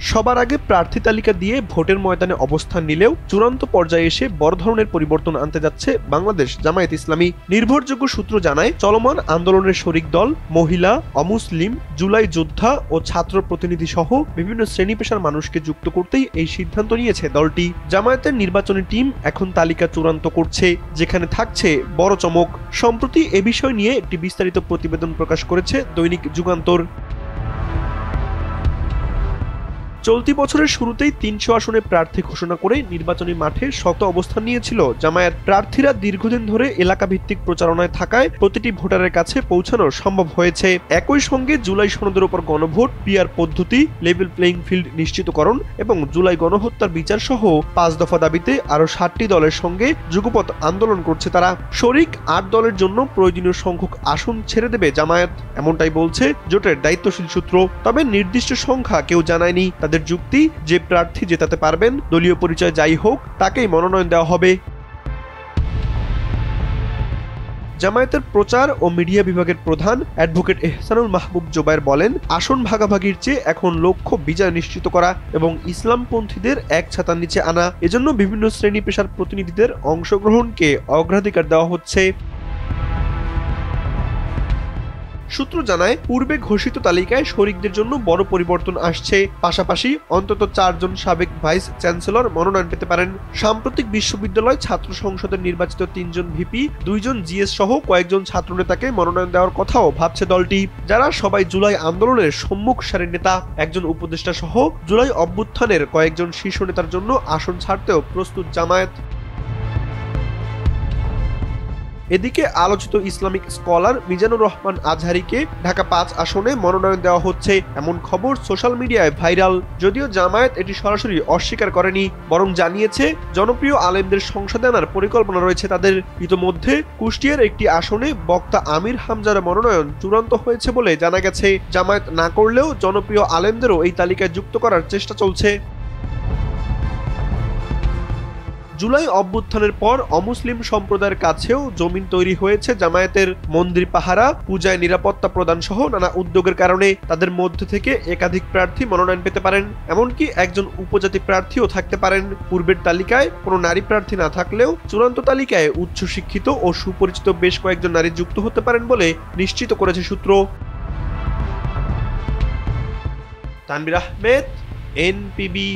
সবার আগে প্রার্থী তালিকা দিয়ে ভোটের ময়দানে অবস্থান নিলেও চূড়ান্ত পর্যায়ে এসে বড় ধরনের পরিবর্তন আনতে যাচ্ছে বাংলাদেশ জামায়াত ইসলামী। নির্ভরযোগ্য সূত্র জানায়, চলমান আন্দোলনের শরিক দল, মহিলা, অমুসলিম, জুলাই যোদ্ধা ও ছাত্র প্রতিনিধি সহ বিভিন্ন শ্রেণী পেশার মানুষকে যুক্ত করতেই এই সিদ্ধান্ত নিয়েছে দলটি। জামায়াতের নির্বাচনী টিম এখন তালিকা চূড়ান্ত করছে, যেখানে থাকছে বড় চমক। সম্প্রতি এ বিষয় নিয়ে একটি বিস্তারিত প্রতিবেদন প্রকাশ করেছে দৈনিক যুগান্তর। চলতি বছরের শুরুতেই ৩০০ আসনে প্রার্থী ঘোষণা করে নির্বাচনী মাঠে শক্ত অবস্থান নিয়েছিল জামায়াত। প্রার্থীরা দীর্ঘদিন ধরে এলাকা ভিত্তিক প্রচারণায় থাকায় প্রতিটি ভোটারের কাছে পৌঁছানো সম্ভব হয়েছে। একই সঙ্গে জুলাই সনদের উপর গণভোট, পিআর পদ্ধতি, লেভেল প্লেইং ফিল্ড নিশ্চিতকরণ এবং জুলাই গণহত্যার বিচার সহ ৫ দফা দাবিতে আরও ৭টি দলের সঙ্গে যুগপৎ আন্দোলন করছে তারা। শরিক ৮ দলের জন্য প্রয়োজনীয় সংখ্যক আসন ছেড়ে দেবে জামায়াত, এমনটাই বলছে জোটের দায়িত্বশীল সূত্র। তবে নির্দিষ্ট সংখ্যা কেউ জানায়নি। তাদের যুক্তি, যে প্রার্থী জেতাতে পারবেন, দলীয় পরিচয় যাই হোক, তাকেই মনোনয়ন দেওয়া হবে। জামায়াতের প্রচার ও মিডিয়া বিভাগের প্রধান অ্যাডভোকেট এহসানুল মাহবুব জোবায়ের বলেন, আসন ভাগাভাগির চেয়ে এখন লক্ষ্য বিজয় নিশ্চিত করা এবং ইসলামপন্থীদের এক ছাতার নিচে আনা। এজন্য বিভিন্ন শ্রেণী পেশার প্রতিনিধিদের অংশগ্রহণকে অগ্রাধিকার দেওয়া হচ্ছে। সূত্র জানায়, পূর্বে ঘোষিত তালিকায় শরিকদের জন্য বড় পরিবর্তন আসছে। পাশাপাশি অন্তত ৪ জন সাবেক ভাইস চ্যান্সেলর মনোনয়ন পেতে পারেন। সাম্প্রতিক বিশ্ববিদ্যালয় ছাত্র সংসদের নির্বাচিত ৩ জন ভিপি, ২ জন জিএস সহ কয়েকজন ছাত্রনেতাকে মনোনয়ন দেওয়ার কথাও ভাবছে দলটি, যারা সবাই জুলাই আন্দোলনের সম্মুখ সারির নেতা। একজন উপদেষ্টা সহ জুলাই অভ্যুত্থানের কয়েকজন শীর্ষ নেতার জন্য আসন ছাড়তেও প্রস্তুত জামায়াত। এদিকে আলোচিত ইসলামিক স্কলার মিজানুর রহমান আজহারীকে ঢাকা ৫ আসনে মনোনয়ন দেওয়া হচ্ছে, এমন খবর সোশ্যাল মিডিয়ায় ভাইরাল। যদিও জামায়াত এটি সরাসরি অস্বীকার করেনি, বরং জানিয়েছে জনপ্রিয় আলেমদের সংসদে আনার পরিকল্পনা রয়েছে তাদের। ইতোমধ্যে কুষ্টিয়ার একটি আসনে বক্তা আমির হামজার মনোনয়ন চূড়ান্ত হয়েছে বলে জানা গেছে। জামায়াত না করলেও জনপ্রিয় আলেমদেরও এই তালিকায় যুক্ত করার চেষ্টা চলছে। জুলাই অভ্যুত্থানের পর অমুসলিম সম্প্রদায়ের কাছেও জমিন তৈরি হয়েছে জামায়াতের। মন্দির পাহারা, পূজায় নিরাপত্তা প্রদান সহ নানা উদ্যোগের কারণে তাদের মধ্য থেকে একাধিক প্রার্থী মনোনয়ন পেতে পারেন, এমনকি একজন উপজাতি প্রার্থীও থাকতে পারেন। পূর্বের তালিকায় কোনো নারী প্রার্থী না থাকলেও চূড়ান্ত তালিকায় উচ্চশিক্ষিত ও সুপরিচিত বেশ কয়েকজন নারী যুক্ত হতে পারেন বলে নিশ্চিত করেছে সূত্র। তানভীর আহমেদ, এনপিবি।